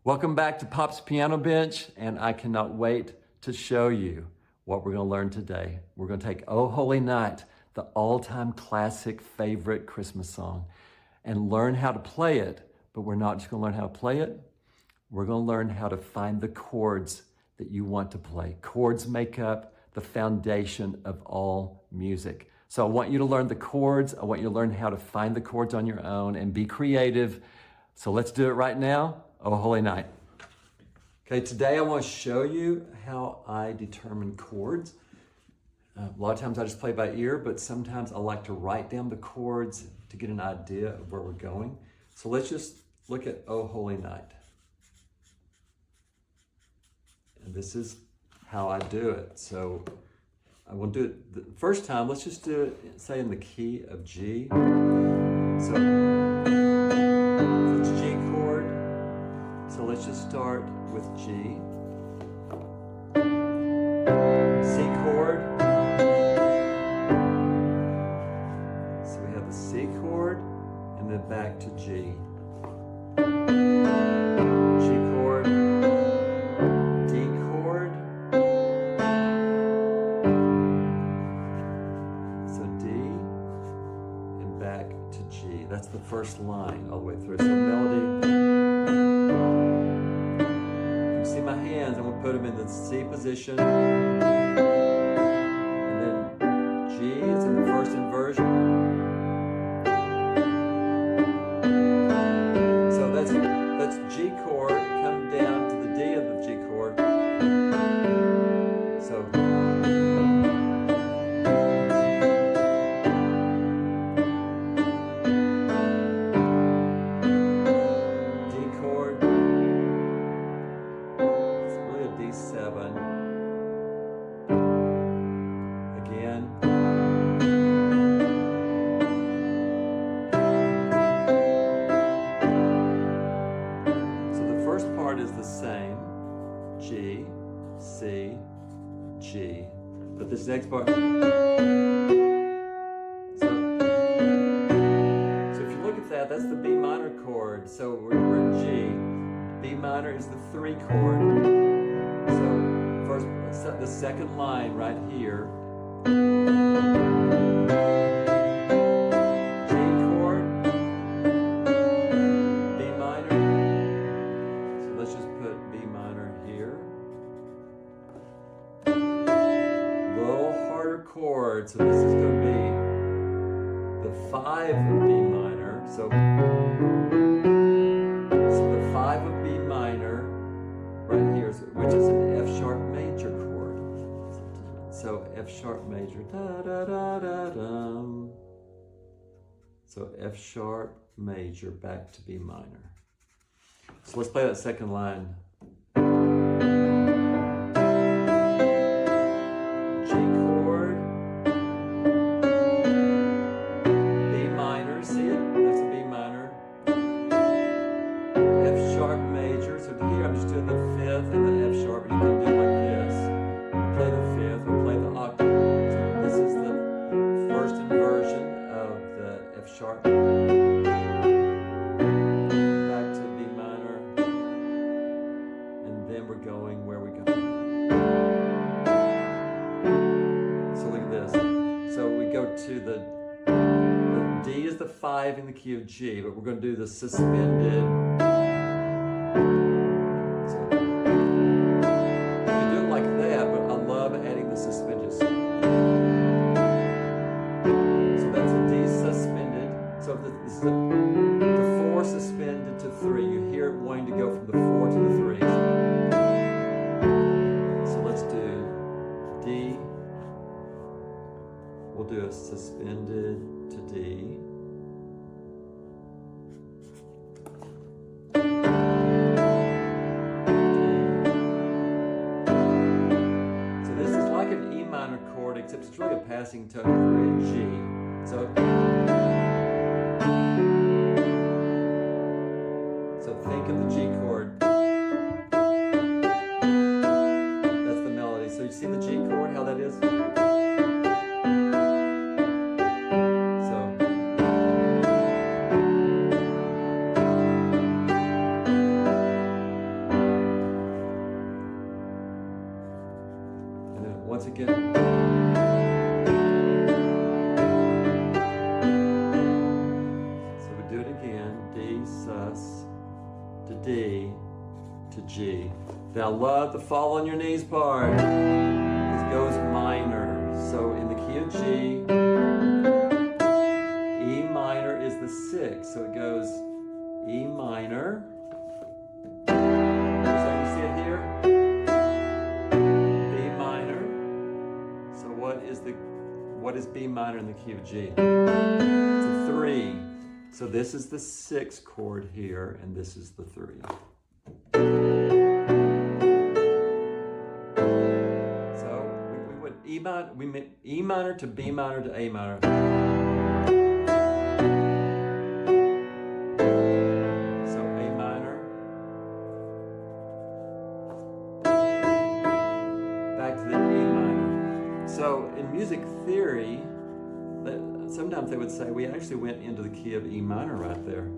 Welcome back to Pop's Piano Bench, and I cannot wait to show you what we're going to learn today. We're going to take Oh Holy Night, the all-time classic favorite Christmas song, and learn how to play it, but we're not just going to learn how to play it. We're going to learn how to find the chords that you want to play. Chords make up the foundation of all music. So I want you to learn the chords. I want you to learn how to find the chords on your own and be creative. So let's do it right now. Oh Holy Night. Okay, today I want to show you how I determine chords. A lot of times I just play by ear, but sometimes I like to write down the chords to get an idea of where we're going. So let's just look at Oh Holy Night. And this is how I do it. So I will do it the first time. Let's just do it, say, in the key of G. So it's G chord. So let's just start with G. C chord. So we have the C chord and then back to G. G chord. D chord. So D and back to G. That's the first line all the way through. So melody. See my hands, I'm going to put them in the C position, and then G is in the first inversion. So that's G chord, come down to the D of the G chord. So D chord. D7 again. So the first part is the same, G, C, G, but this next part. So if you look at that, that's the B minor chord. So we're in G. B minor is the 3 chord. The second line right here. G chord, B minor. So let's just put B minor here. A little harder chord. So this is going to be the 5 of B minor. So the 5 of B minor right here, which is an F sharp major chord. So F sharp major, da da da da dum. So F sharp major back to B minor. So let's play that second line. G chord, B minor, see it? That's a B minor. F sharp major, so here I'm just doing the 5th and the F sharp, and you can do it like this. Play the 5th, we play the octave. So this is the first inversion of the F sharp. Back to B minor. And then we're going where we go. So look at this. So we go to the D is the 5 in the key of G, but we're going to do the suspended. Adding the suspended. So that's a D suspended. So this is the 4 suspended to 3. You hear it wanting to go from the 4 to the 3. So let's do D. We'll do a suspended to D. Chord, except it's really a passing tone for a G. So think of the G chord. That's the melody. So you see the G chord, how that is? So once again. So we do it again. D, sus, to D, to G. Now I love the fall on your knees part. It goes minor. So in the key of G, E minor is the 6. So it goes E minor. So you see it here? B minor. So what is B minor in the key of G? It's a 3. So this is the 6th chord here, and this is the 3. So we went E minor, we went E minor to B minor to A minor. So A minor. Back to the E minor. So in music theory, sometimes they would say we actually went into the key of E minor right there.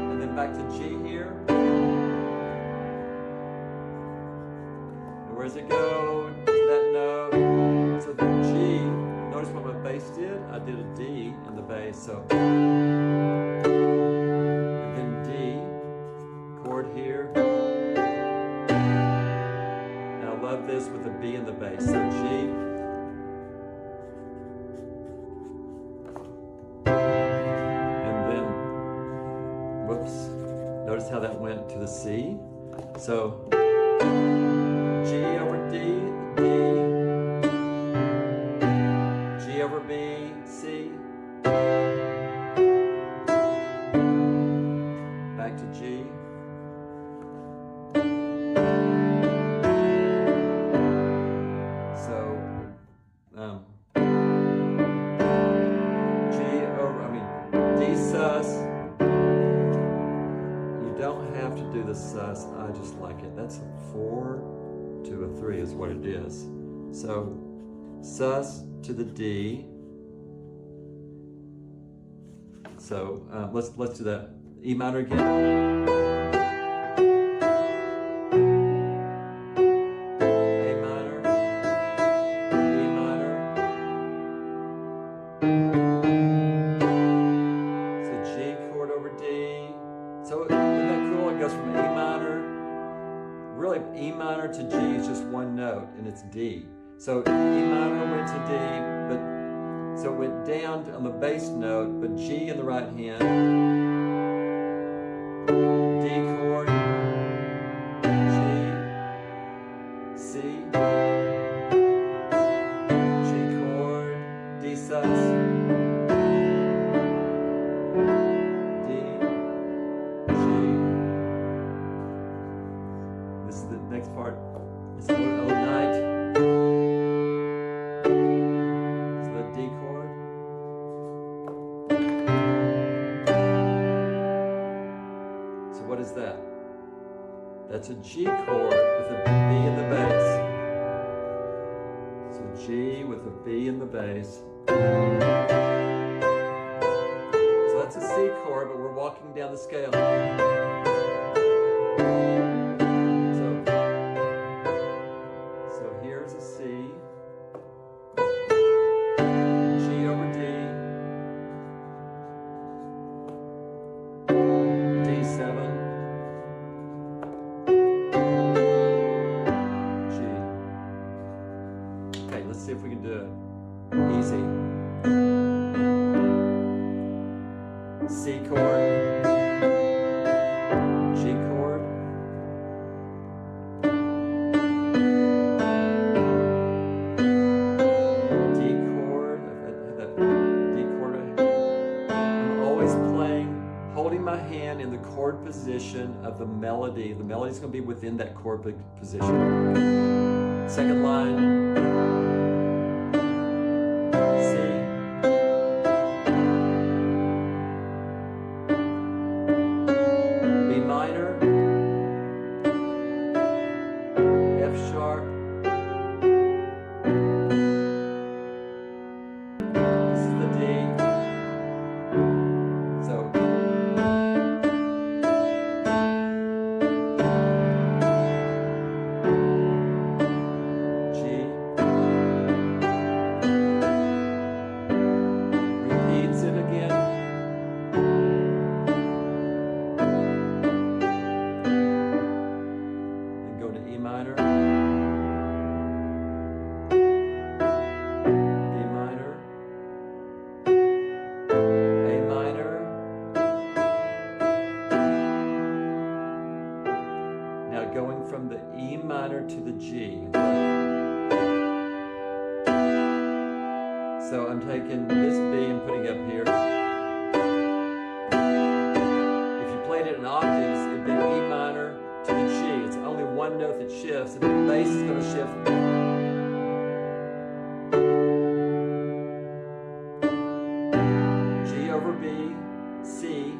And then back to G here. And where does it go? To that note. So the G, notice what my bass did? I did a D in the bass. So and then D, chord here. Love this with a B in the bass. So G, and then, whoops, notice how that went to the C. So G over D, G over B, C, back to G. Do the sus, I just like it. That's a 4 to a 3 is what it is. So sus to the D. So let's do that. E minor again. A minor. E minor. So G chord over D. So it goes from E minor, really E minor to G is just one note, and it's D. So E minor went to D, but so it went down on the bass note, but G in the right hand, D chord, G, C, G chord, D sus, part is the whole night. So the D chord. So what is that? That's a G chord with a B in the bass. So G with a B in the bass. So that's a C chord, but we're walking down the scale. Here's a C, G over D, D7, G. Okay, let's see if we can do it. Easy. C chord, G chord, my hand in the chord position of the melody. The melody is going to be within that chord position. Second line, C, B minor, F sharp, this is the D. So minor to the G. So I'm taking this B and putting it up here. If you played it in octaves, it'd be E minor to the G. It's only one note that shifts, and the bass is going to shift. G over B, C.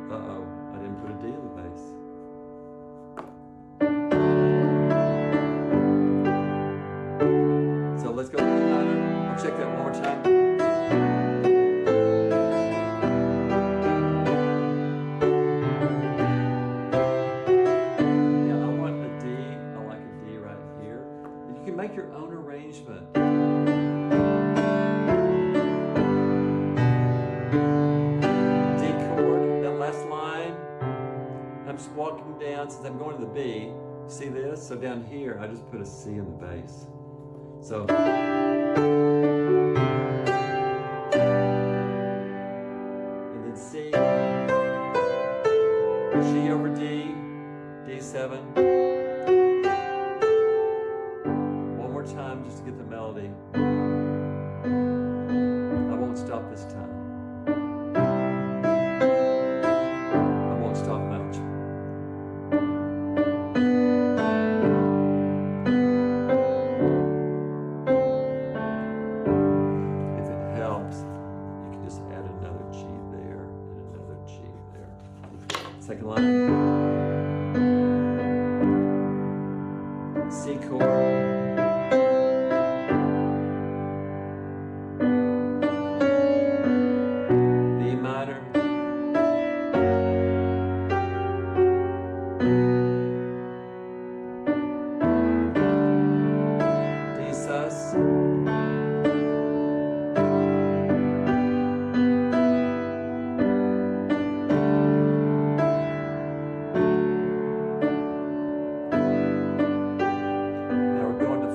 Uh-oh, I didn't put a D in the bass. So let's go to E minor. I'll check that one more time. Yeah, I want a D. I like a D right here. You can make your own arrangement. D chord, that last line. I'm just walking down since I'm going to the B. See this? So down here, I just put a C in the bass. So, and then C, G over D, D7. One more time just to get the melody. I won't stop this time. I won't stop much. Second line. C chord. B minor. D sus.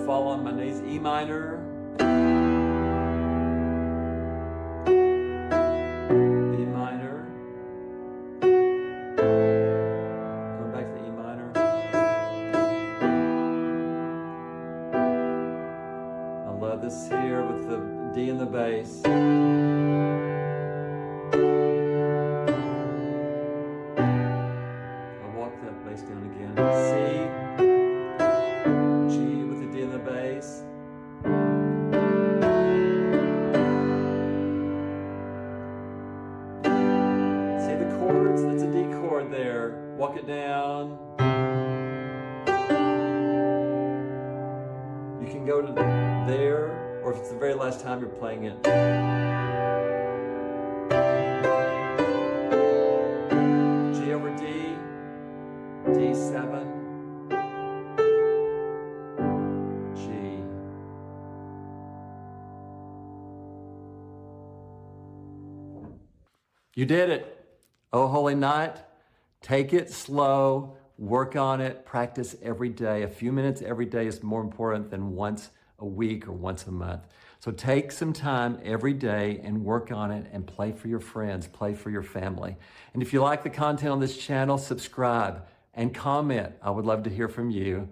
Fall on my knees, E minor, B minor, going back to the E minor. I love this here with the D in the bass. I'll walk that bass down again. C, G with the D in the bass. See the chords? That's a D chord there. Walk it down. You can go to there, or if it's the very last time you're playing it. G over D, D7. You did it. Oh, holy night. Take it slow, work on it, practice every day. A few minutes every day is more important than once a week or once a month. So take some time every day and work on it and play for your friends, play for your family. And if you like the content on this channel, subscribe and comment. I would love to hear from you.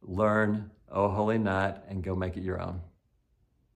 Learn Oh Holy Night and go make it your own.